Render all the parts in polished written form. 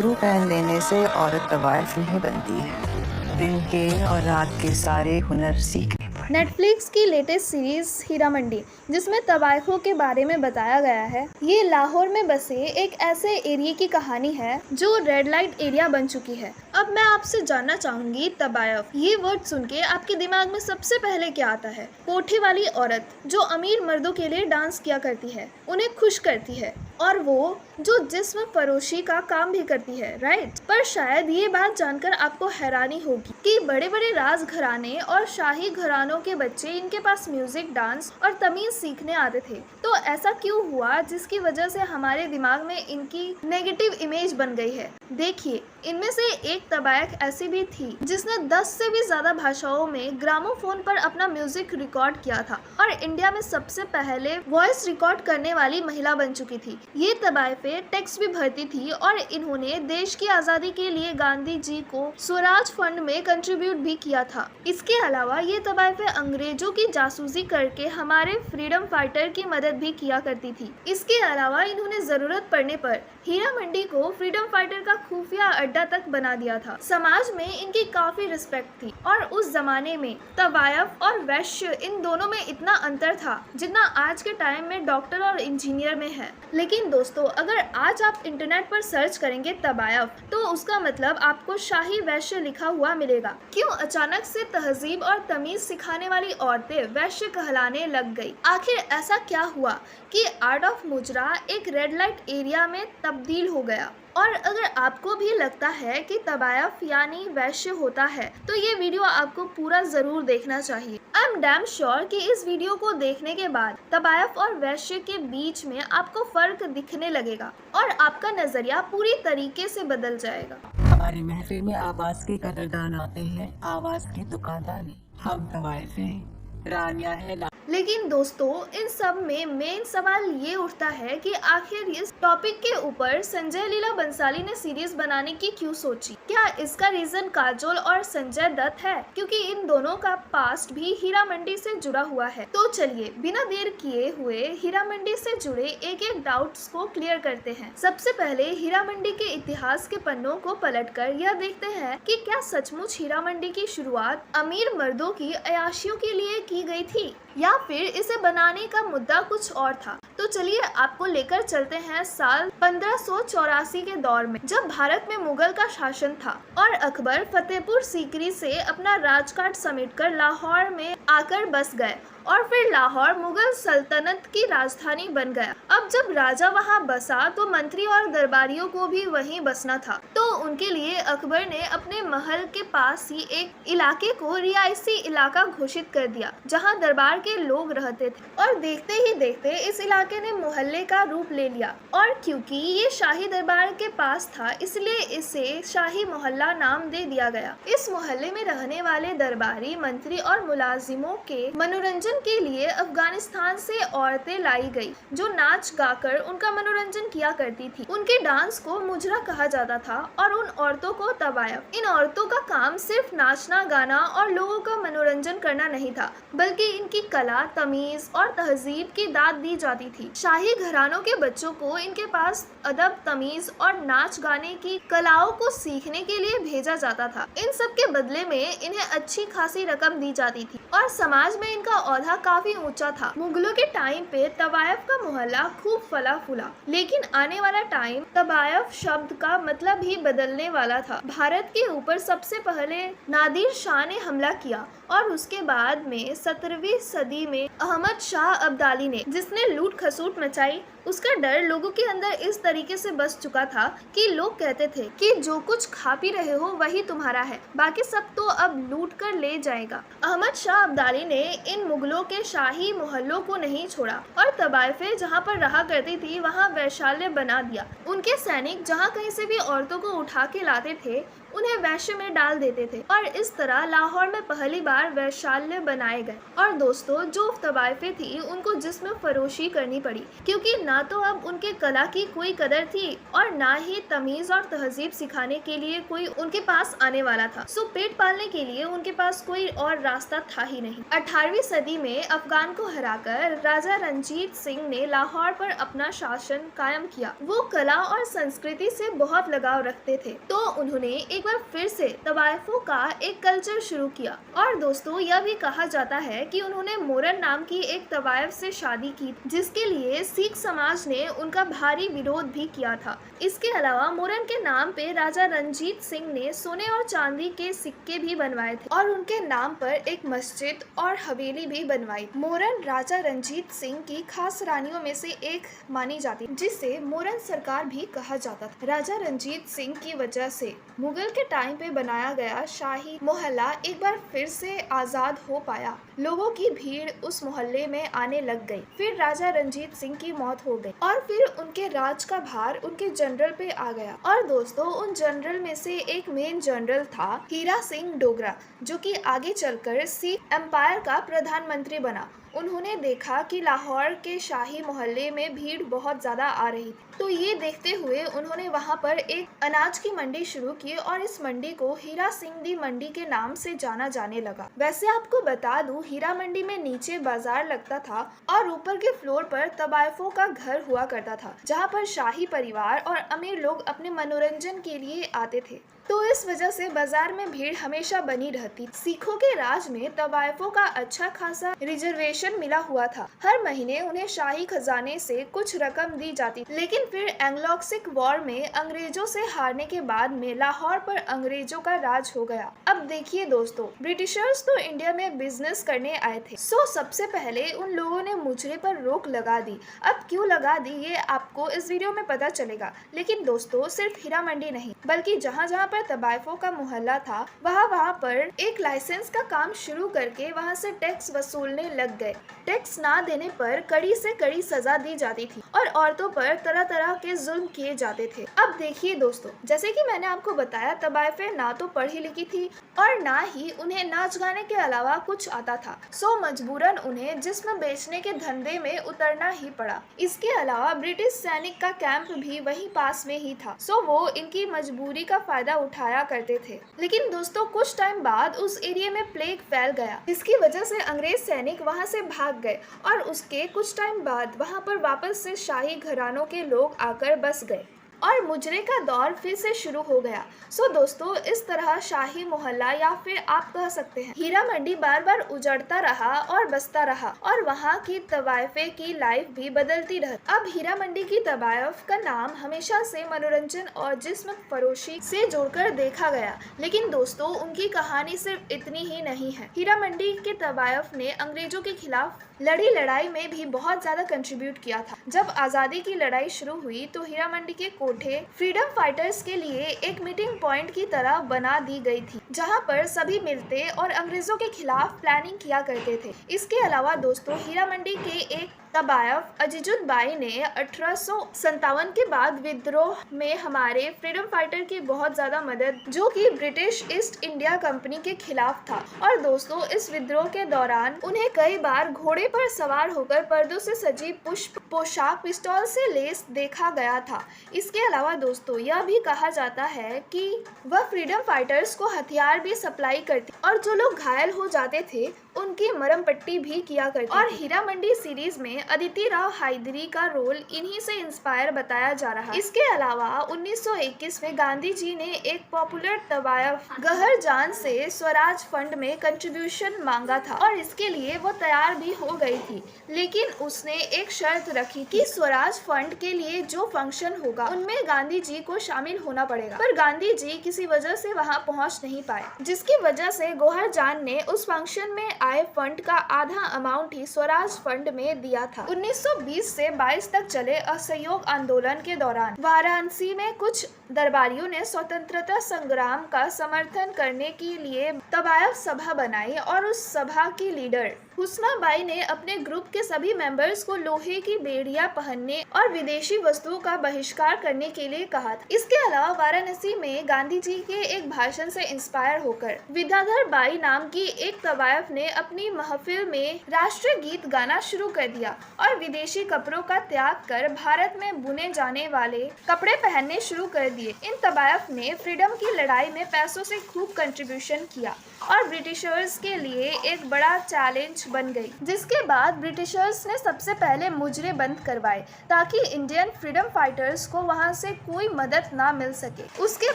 घुंघरू पहन लेने से औरत तवाइफ नहीं बनती है। दिन के और रात के सारे हुनर सीखने पड़ते। नेटफ्लिक्स की लेटेस्ट सीरीज हीरा मंडी, जिसमें तबायखों के बारे में बताया गया है। ये लाहौर में बसे एक ऐसे एरिया की कहानी है जो रेड लाइट एरिया बन चुकी है। अब मैं आपसे जानना चाहूंगी, तबायफ, ये वर्ड सुन के आपके दिमाग में सबसे पहले क्या आता है? कोठी वाली औरत जो अमीर मर्दों के लिए डांस किया करती है, उन्हें खुश करती है, और वो जो जिस्म फरोशी का काम भी करती है, राइट? पर शायद ये बात जानकर आपको हैरानी होगी कि बड़े बड़े राज घराने और शाही घरानों के बच्चे, इनके पास म्यूजिक, डांस और तमीज सीखने आते थे। तो ऐसा क्यों हुआ जिसकी वजह से हमारे दिमाग में इनकी नेगेटिव इमेज बन गई है? देखिए, इनमें से एक तबायक ऐसी भी थी जिसने 10 से भी ज्यादा भाषाओं में ग्रामोफोन पर अपना म्यूजिक रिकॉर्ड किया था और इंडिया में सबसे पहले वॉइस रिकॉर्ड करने वाली महिला बन चुकी थी। ये तबायफे टैक्स भी भरती थी और इन्होंने देश की आज़ादी के लिए गांधी जी को स्वराज फंड में कंट्रीब्यूट भी किया था। इसके अलावा ये तबायफे अंग्रेजों की जासूसी करके हमारे फ्रीडम फाइटर की मदद भी किया करती थी। इसके अलावा इन्होंने जरूरत पड़ने पर हीरा मंडी को फ्रीडम फाइटर का खुफिया अड्डा तक बना दिया था। समाज में इनकी काफी रिस्पेक्ट थी और उस जमाने में तवायफ और वैश्य, इन दोनों में इतना अंतर था जितना आज के टाइम में डॉक्टर और इंजीनियर में है। लेकिन दोस्तों, अगर आज आप इंटरनेट पर सर्च करेंगे तबायफ, तो उसका मतलब आपको शाही वैश्य लिखा हुआ मिलेगा। क्यों अचानक से तहजीब और तमीज सिखाने वाली औरतें वैश्य कहलाने लग गई? आखिर ऐसा क्या हुआ कि आर्ट ऑफ मुजरा एक रेड लाइट एरिया में तब्दील हो गया? और अगर आपको भी लगता है कि तबायफ यानी वैश्य होता है, तो ये वीडियो आपको पूरा जरूर देखना चाहिए। आई एम डैम श्योर कि इस वीडियो को देखने के बाद तबायफ और वैश्य के बीच में आपको फर्क दिखने लगेगा और आपका नजरिया पूरी तरीके से बदल जाएगा। हमारी महफिल में आवाज के कदरदान आते हैं, आवाज के दुकानदार नहीं। हम तवाइफ हैं, रानियां हैं। लेकिन दोस्तों, इन सब में मेन सवाल ये उठता है कि आखिर इस टॉपिक के ऊपर संजय लीला बंसाली ने सीरीज बनाने की क्यों सोची? क्या इसका रीजन काजोल और संजय दत्त है? क्योंकि इन दोनों का पास्ट भी हीरा मंडी से जुड़ा हुआ है। तो चलिए, बिना देर किए हुए हीरा मंडी से जुड़े एक एक डाउट्स को क्लियर करते हैं। सबसे पहले हीरा मंडी के इतिहास के पन्नों को पलटकर यह देखते हैं कि क्या सचमुच हीरा मंडी की शुरुआत अमीर मर्दों की अयाशियों के लिए की गई थी, या फिर इसे बनाने का मुद्दा कुछ और था? तो चलिए आपको लेकर चलते हैं साल 1584 के दौर में, जब भारत में मुगल का शासन था और अकबर फतेहपुर सीकरी से अपना राजकाट समेटकर लाहौर में आकर बस गए और फिर लाहौर मुगल सल्तनत की राजधानी बन गया। अब जब राजा वहां बसा तो मंत्री और दरबारियों को भी वहीं बसना था, तो उनके लिए अकबर ने अपने महल के पास ही एक इलाके को रियायती इलाका घोषित कर दिया जहां दरबार के लोग रहते थे। और देखते ही देखते इस इलाके ने मोहल्ले का रूप ले लिया और क्योंकि ये शाही दरबार के पास था, इसलिए इसे शाही मोहल्ला नाम दे दिया गया। इस मोहल्ले में रहने वाले दरबारी, मंत्री और मुलाजिमों के मनोरंजन के लिए अफगानिस्तान से औरतें लाई गई जो नाच गाकर उनका मनोरंजन किया करती थी। उनके डांस को मुजरा कहा जाता था और उन औरतों को तवायफ। इन औरतों का काम सिर्फ नाचना, गाना और लोगों का मनोरंजन करना नहीं था, बल्कि इनकी कला, तमीज और तहजीब की दाद दी जाती थी। शाही घरानों के बच्चों को इनके पास अदब, तमीज और नाच गाने की कलाओं को सीखने के लिए भेजा जाता था। इन सब के बदले में इन्हें अच्छी खासी रकम दी जाती थी और समाज में इनका औहदा काफी ऊंचा था। मुगलों के टाइम पे तवायफ का मोहल्ला खूब फला फूला, लेकिन आने वाला टाइम तवायफ शब्द का मतलब ही बदलने वाला था। भारत के ऊपर सबसे पहले नादिर शाह ने हमला किया और उसके बाद में 17वीं सदी में अहमद शाह अब्दाली ने, जिसने लूट खसूट मचाई। उसका डर लोगों के अंदर इस तरीके से बस चुका था कि लोग कहते थे कि जो कुछ खा पी रहे हो वही तुम्हारा है, बाकी सब तो अब लूट कर ले जाएगा। अहमद शाह अब्दाली ने इन मुगलों के शाही मोहल्लों को नहीं छोड़ा और तवायफे जहाँ पर रहा करती थी वहाँ वैशाल्य बना दिया। उनके सैनिक जहाँ कहीं से भी औरतों को उठा के लाते थे, उन्हें वैश्य में डाल देते थे और इस तरह लाहौर में पहली बार वैश्यालय बनाए गए। और दोस्तों, जो तवाइफें थी उनको जिस्म फरोशी करनी पड़ी, क्योंकि ना तो अब उनके कला की कोई कदर थी और ना ही तमीज और तहजीब सिखाने के लिए कोई उनके पास आने वाला था। सो पेट पालने के लिए उनके पास कोई और रास्ता था ही नहीं। 18वीं सदी में अफगान को हराकर राजा रंजीत सिंह ने लाहौर पर अपना शासन कायम किया। वो कला और संस्कृति से बहुत लगाव रखते थे, तो उन्होंने एक बार फिर से तवाइफों का एक कल्चर शुरू किया। और दोस्तों, यह भी कहा जाता है कि उन्होंने मोरन नाम की एक तवाइफ से शादी की, जिसके लिए सिख समाज ने उनका भारी विरोध भी किया था। इसके अलावा मोरन के नाम पे राजा रंजीत सिंह ने सोने और चांदी के सिक्के भी बनवाए थे और उनके नाम पर एक मस्जिद और हवेली भी बनवाई। मोरन राजा रंजीत सिंह की खास रानियों में से एक मानी जाती, जिसे मोरन सरकार भी कहा जाता था। राजा रंजीत सिंह की वजह से मुगल के टाइम पे बनाया गया शाही मोहल्ला एक बार फिर से आजाद हो पाया। लोगों की भीड़ उस मोहल्ले में आने लग गई। फिर राजा रंजीत सिंह की मौत हो गई और फिर उनके राज का भार उनके जनरल पे आ गया। और दोस्तों, उन जनरल में से एक मेन जनरल था हीरा सिंह डोगरा, जो कि आगे चलकर सिख एम्पायर का प्रधानमंत्री बना। उन्होंने देखा कि लाहौर के शाही मोहल्ले में भीड़ बहुत ज्यादा आ रही थी, तो ये देखते हुए उन्होंने वहां पर एक अनाज की मंडी शुरू की और इस मंडी को हीरा सिंह दी मंडी के नाम से जाना जाने लगा। वैसे आपको बता दूं, हीरा मंडी में नीचे बाजार लगता था और ऊपर के फ्लोर पर तवाइफों का घर हुआ करता था, जहाँ पर शाही परिवार और अमीर लोग अपने मनोरंजन के लिए आते थे। तो इस वजह से बाजार में भीड़ हमेशा बनी रहती। सिखों के राज में तवाइफों का अच्छा खासा रिजर्वेशन मिला हुआ था। हर महीने उन्हें शाही खजाने से कुछ रकम दी जाती, लेकिन फिर एंग्लो-सिख वॉर में अंग्रेजों से हारने के बाद में लाहौर पर अंग्रेजों का राज हो गया। अब देखिए दोस्तों, ब्रिटिशर्स तो इंडिया में बिजनेस करने आए थे, सो सबसे पहले उन लोगों ने मुजरे पर रोक लगा दी। अब क्यों लगा दी ये आपको इस वीडियो में पता चलेगा। लेकिन दोस्तों, सिर्फ हीरा मंडी नहीं, बल्कि जहाँ जहाँ पर तवाइफों का मोहल्ला था वहाँ पर एक लाइसेंस का काम शुरू करके वहाँ से टैक्स वसूलने लग गए। टैक्स ना देने पर कड़ी से कड़ी सजा दी जाती थी और औरतों पर तरह तरह के जुल्म किए जाते थे। अब देखिए दोस्तों, जैसे कि मैंने आपको बताया, तवाइफें ना तो पढ़ी लिखी थी और ना ही उन्हें नाच गाने के अलावा कुछ आता था। सो मजबूरन उन्हें जिस्म बेचने के धंधे में उतरना ही पड़ा। इसके अलावा ब्रिटिश सैनिक का कैंप भी वहीं पास में ही था, सो वो इनकी मजबूरी का फायदा उठाया करते थे। लेकिन दोस्तों, कुछ टाइम बाद उस एरिया में प्लेग फैल गया, जिसकी वजह से अंग्रेज सैनिक वहां से भाग गए और उसके कुछ टाइम बाद वहां पर वापस से शाही घरानों के लोग आकर बस गए और मुजरे का दौर फिर से शुरू हो गया। सो दोस्तों, इस तरह शाही मोहल्ला या फिर आप कह सकते हैं हीरा मंडी बार बार उजड़ता रहा और बसता रहा और वहाँ की तवाइफे की लाइफ भी बदलती रही। अब हीरा मंडी की तवाइफ का नाम हमेशा से मनोरंजन और जिस्म फरोशी से जोड़कर देखा गया। लेकिन दोस्तों, उनकी कहानी सिर्फ इतनी ही नहीं है। हीरा मंडी के तवाइफ ने अंग्रेजों के खिलाफ लड़ी लड़ाई में भी बहुत ज्यादा कंट्रीब्यूट किया था। जब आजादी की लड़ाई शुरू हुई तो हीरा मंडी के कोठे फ्रीडम फाइटर्स के लिए एक मीटिंग पॉइंट की तरह बना दी गई थी, जहां पर सभी मिलते और अंग्रेजों के खिलाफ प्लानिंग किया करते थे। इसके अलावा दोस्तों, हीरा मंडी के एक तवाइफ अजीजुल बाई ने 1857 के बाद विद्रोह में हमारे फ्रीडम फाइटर की बहुत ज्यादा मदद, जो कि ब्रिटिश ईस्ट इंडिया कंपनी के खिलाफ था। और दोस्तों, इस विद्रोह के दौरान उन्हें कई बार घोड़े पर सवार होकर पर्दों से सजी पुष्प पोशाक, पिस्तौल से लेस देखा गया था। इसके अलावा दोस्तों, यह भी कहा जाता है कि वह फ्रीडम फाइटर्स को हथियार भी सप्लाई करती और जो लोग घायल हो जाते थे उनकी मरहम पट्टी भी किया करती। और हीरा मंडी सीरीज में अदिति राव हैदरी का रोल इन्हीं से इंस्पायर बताया जा रहा है। इसके अलावा 1921 में गांधी जी ने एक पॉपुलर तवाइफ गहर जान से स्वराज फंड में कंट्रीब्यूशन मांगा था और इसके लिए वो तैयार भी हो गई थी, लेकिन उसने एक शर्त रखी कि स्वराज फंड के लिए जो फंक्शन होगा उनमें गांधी जी को शामिल होना पड़ेगा। पर गांधी जी किसी वजह से वहां पहुंच नहीं पाए, जिसकी वजह से गौहर जान ने उस फंक्शन में आए फंड का आधा अमाउंट ही स्वराज फंड में दिया था। 1920 से 22 तक चले असहयोग आंदोलन के दौरान वाराणसी में कुछ दरबारियों ने स्वतंत्रता संग्राम का समर्थन करने के लिए तवायफ सभा बनाई और उस सभा की लीडर हुस्नाबाई ने अपने ग्रुप के सभी मेंबर्स को लोहे की बेड़ियां पहनने और विदेशी वस्तुओं का बहिष्कार करने के लिए कहा था। इसके अलावा वाराणसी में गांधी जी के एक भाषण से इंस्पायर होकर विद्याधर बाई नाम की एक तवायफ ने अपनी महफिल में राष्ट्रीय गीत गाना शुरू कर दिया और विदेशी कपड़ों का त्याग कर भारत में बुने जाने वाले कपड़े पहनने शुरू कर दिए। इन तवायफ ने फ्रीडम की लड़ाई में पैसों से खूब कंट्रीब्यूशन किया और ब्रिटिशर्स के लिए एक बड़ा चैलेंज बन गई, जिसके बाद ब्रिटिशर्स ने सबसे पहले मुजरे बंद करवाए ताकि इंडियन फ्रीडम फाइटर्स को वहां से कोई मदद ना मिल सके। उसके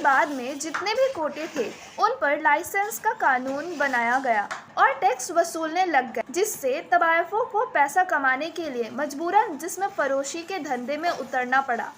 बाद में जितने भी कोटे थे उन पर लाइसेंस का कानून बनाया गया और टैक्स वसूलने लग गए, जिससे तवायफों को पैसा कमाने के लिए मजबूरन जिस्म फरोशी के धंधे में उतरना पड़ा।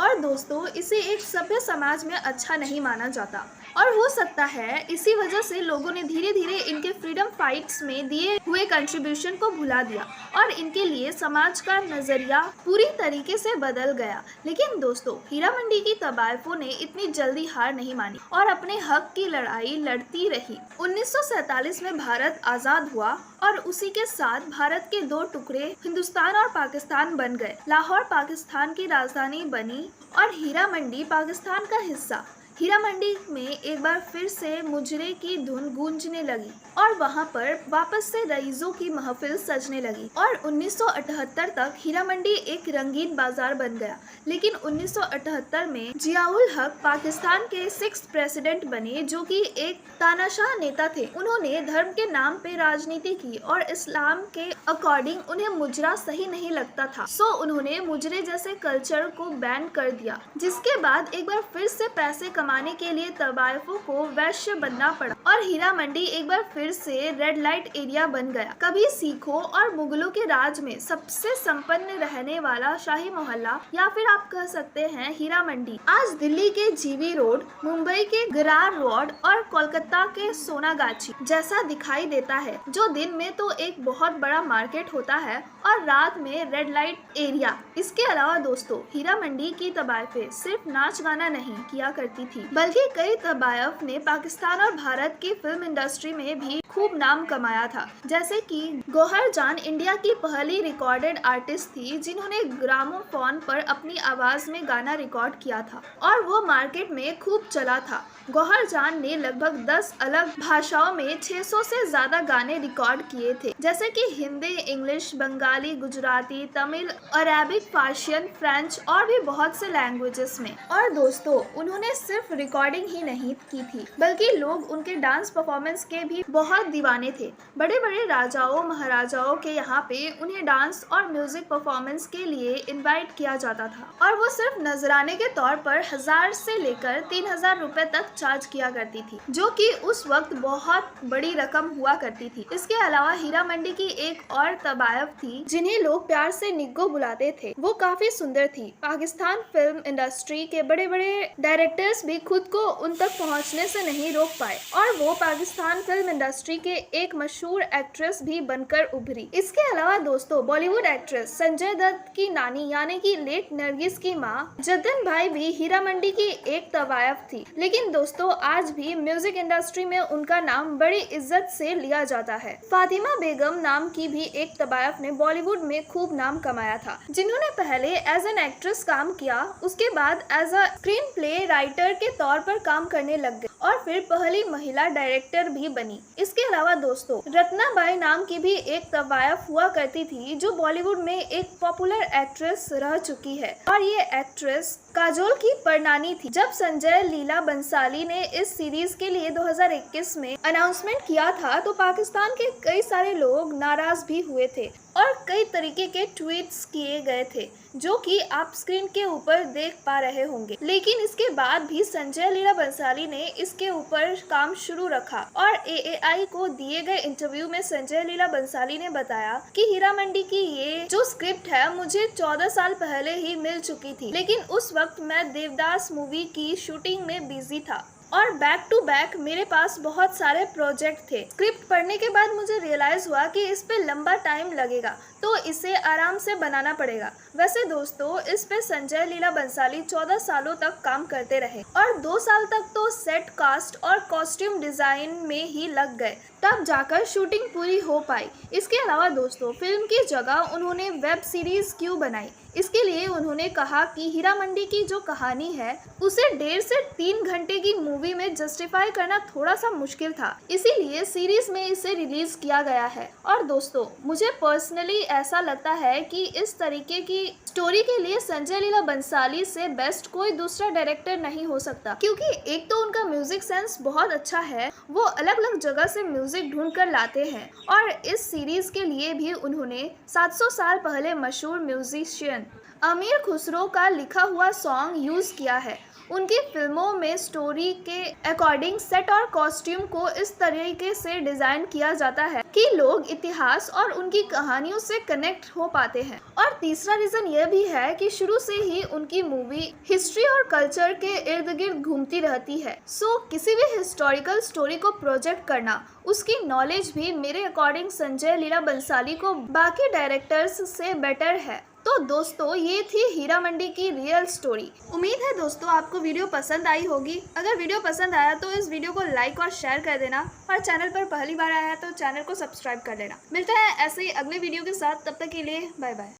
और दोस्तों, इसे एक सभ्य समाज में अच्छा नहीं माना जाता और हो सकता है इसी वजह से लोगों ने धीरे धीरे इनके फ्रीडम फाइट्स में दिए हुए कंट्रीब्यूशन को भुला दिया और इनके लिए समाज का नजरिया पूरी तरीके से बदल गया। लेकिन दोस्तों, हीरा मंडी की तवायफों ने इतनी जल्दी हार नहीं मानी और अपने हक की लड़ाई लड़ती रही। 1947 में भारत आजाद हुआ और उसी के साथ भारत के दो टुकड़े हिंदुस्तान और पाकिस्तान बन गए। लाहौर पाकिस्तान की राजधानी बनी और हीरा मंडी पाकिस्तान का हिस्सा। हीरा मंडी में एक बार फिर से मुजरे की धुन गूंजने लगी और वहां पर वापस से रईसों की महफिल सजने लगी और 1978 तक हीरा मंडी एक रंगीन बाजार बन गया। लेकिन 1978 में जियाउल हक पाकिस्तान के 6th प्रेसिडेंट बने, जो कि एक तानाशाह नेता थे। उन्होंने धर्म के नाम पे राजनीति की और इस्लाम के अकॉर्डिंग उन्हें मुजरा सही नहीं लगता था, सो उन्होंने मुजरे जैसे कल्चर को बैन कर दिया, जिसके बाद एक बार फिर से पैसे कमाने के लिए तवायफों को वैश्य बनना पड़ा और हीरा मंडी एक बार फिर से रेड लाइट एरिया बन गया। कभी सिखों और मुगलों के राज में सबसे संपन्न रहने वाला शाही मोहल्ला, या फिर आप कह सकते हैं हीरा मंडी, आज दिल्ली के जीवी रोड, मुंबई के गरार रोड और कोलकाता के सोनागाछी जैसा दिखाई देता है, जो दिन में तो एक बहुत बड़ा मार्केट होता है और रात में रेड लाइट एरिया। इसके अलावा दोस्तों, हीरा मंडी की तवायफें सिर्फ नाच गाना नहीं किया करती थी, बल्कि कई तवायफ ने पाकिस्तान और भारत की फिल्म इंडस्ट्री में भी खूब नाम कमाया था। जैसे कि गौहर जान इंडिया की पहली रिकॉर्डेड आर्टिस्ट थी, जिन्होंने ग्रामोफोन पर अपनी आवाज में गाना रिकॉर्ड किया था और वो मार्केट में खूब चला था। गौहर जान ने लगभग 10 अलग भाषाओं में 600 से ज्यादा गाने रिकॉर्ड किए थे, जैसे कि हिंदी, इंग्लिश, बंगाली, गुजराती, तमिल, अरेबिक, फारसियन, फ्रेंच और भी बहुत से लैंग्वेजेस में। और दोस्तों, उन्होंने सिर्फ रिकॉर्डिंग ही नहीं की थी, बल्कि लोग उनके डांस परफॉर्मेंस के भी बहुत दीवाने थे। बड़े बड़े राजाओं महाराजाओं के यहाँ पे उन्हें डांस और म्यूजिक परफॉर्मेंस के लिए इनवाइट किया जाता था और वो सिर्फ नजराने के तौर पर 1000 से लेकर 3000 रुपए तक चार्ज किया करती थी, जो कि उस वक्त बहुत बड़ी रकम हुआ करती थी। इसके अलावा हीरा मंडी की एक और तवायफ थी, जिन्हें लोग प्यार से निग्गो बुलाते थे। वो काफी सुंदर थी। पाकिस्तान फिल्म इंडस्ट्री के बड़े बड़े डायरेक्टर्स भी खुद को उन तक पहुंचने से नहीं रोक पाए और वो पाकिस्तान फिल्म इंडस्ट्री के एक मशहूर एक्ट्रेस भी बनकर उभरी। इसके अलावा दोस्तों, बॉलीवुड एक्ट्रेस संजय दत्त की नानी यानी कि लेट नरगिस की माँ जतिन भाई भी हीरा मंडी की एक तवायफ थी। लेकिन दोस्तों, आज भी म्यूजिक इंडस्ट्री में उनका नाम बड़ी इज्जत से लिया जाता है। फातिमा बेगम नाम की भी एक तवायफ ने बॉलीवुड में खूब नाम कमाया था, जिन्होंने पहले एज एन एक्ट्रेस काम किया, उसके बाद as a screenplay writer के तौर पर काम करने लग गए और फिर पहली महिला डायरेक्टर भी बनी। इसके अलावा दोस्तों, रत्नाबाई नाम की भी एक तवायफ हुआ करती थी, जो बॉलीवुड में एक पॉपुलर एक्ट्रेस रह चुकी है और ये एक्ट्रेस काजोल की परनानी थी। जब संजय लीला बंसाली ने इस सीरीज के लिए 2021 में अनाउंसमेंट किया था, तो पाकिस्तान के कई सारे लोग नाराज भी हुए थे और कई तरीके के ट्वीट्स किए गए थे, जो कि आप स्क्रीन के ऊपर देख पा रहे होंगे। लेकिन इसके बाद भी संजय लीला बंसाली ने इसके ऊपर काम शुरू रखा और AAI को दिए गए इंटरव्यू में संजय लीला बंसाली ने बताया कि हीरा मंडी की ये जो स्क्रिप्ट है मुझे 14 साल पहले ही मिल चुकी थी, लेकिन उस वक्त मैं देवदास मूवी की शूटिंग में बिजी था। और बैक टू बैक मेरे पास बहुत सारे प्रोजेक्ट थे। स्क्रिप्ट पढ़ने के बाद मुझे रियलाइज हुआ कि इस पे लंबा टाइम लगेगा, तो इसे आराम से बनाना पड़ेगा। वैसे दोस्तों, इस पे संजय लीला बंसाली 14 सालों तक काम करते रहे और 2 साल तक तो सेट कास्ट और कॉस्ट्यूम डिजाइन में ही लग गए, तब जाकर शूटिंग पूरी हो पाई। इसके अलावा दोस्तों, फिल्म की जगह उन्होंने वेब सीरीज क्यों बनाई? इसके लिए उन्होंने कहा कि हीरा मंडी की जो कहानी है उसे 1.5 से 3 घंटे की मूवी में जस्टिफाई करना थोड़ा सा मुश्किल था, इसीलिए सीरीज में इसे रिलीज किया गया है। और दोस्तों, मुझे पर्सनली ऐसा लगता है कि इस तरीके की स्टोरी के लिए संजय लीला बंसाली से बेस्ट कोई दूसरा डायरेक्टर नहीं हो सकता, क्योंकि एक तो उनका म्यूजिक सेंस बहुत अच्छा है, वो अलग अलग जगह से म्यूजिक ढूंढ कर लाते हैं, और इस सीरीज के लिए भी उन्होंने 700 साल पहले मशहूर म्यूजिशियन अमीर खुसरो का लिखा हुआ सॉन्ग यूज किया है। उनकी फिल्मों में स्टोरी के अकॉर्डिंग सेट और कॉस्ट्यूम को इस तरीके से डिजाइन किया जाता है कि लोग इतिहास और उनकी कहानियों से कनेक्ट हो पाते हैं। और तीसरा रीजन यह भी है कि शुरू से ही उनकी मूवी हिस्ट्री और कल्चर के इर्द गिर्द घूमती रहती है। सो किसी भी हिस्टोरिकल स्टोरी को प्रोजेक्ट करना, उसकी नॉलेज भी मेरे अकॉर्डिंग संजय लीला बंसाली को बाकी डायरेक्टर्स से बेटर है। तो दोस्तों, ये थी हीरा मंडी की रियल स्टोरी। उम्मीद है दोस्तों आपको वीडियो पसंद आई होगी। अगर वीडियो पसंद आया तो इस वीडियो को लाइक और शेयर कर देना, और चैनल पर पहली बार आया है तो चैनल को सब्सक्राइब कर लेना। मिलते हैं ऐसे ही अगले वीडियो के साथ, तब तक के लिए बाय बाय।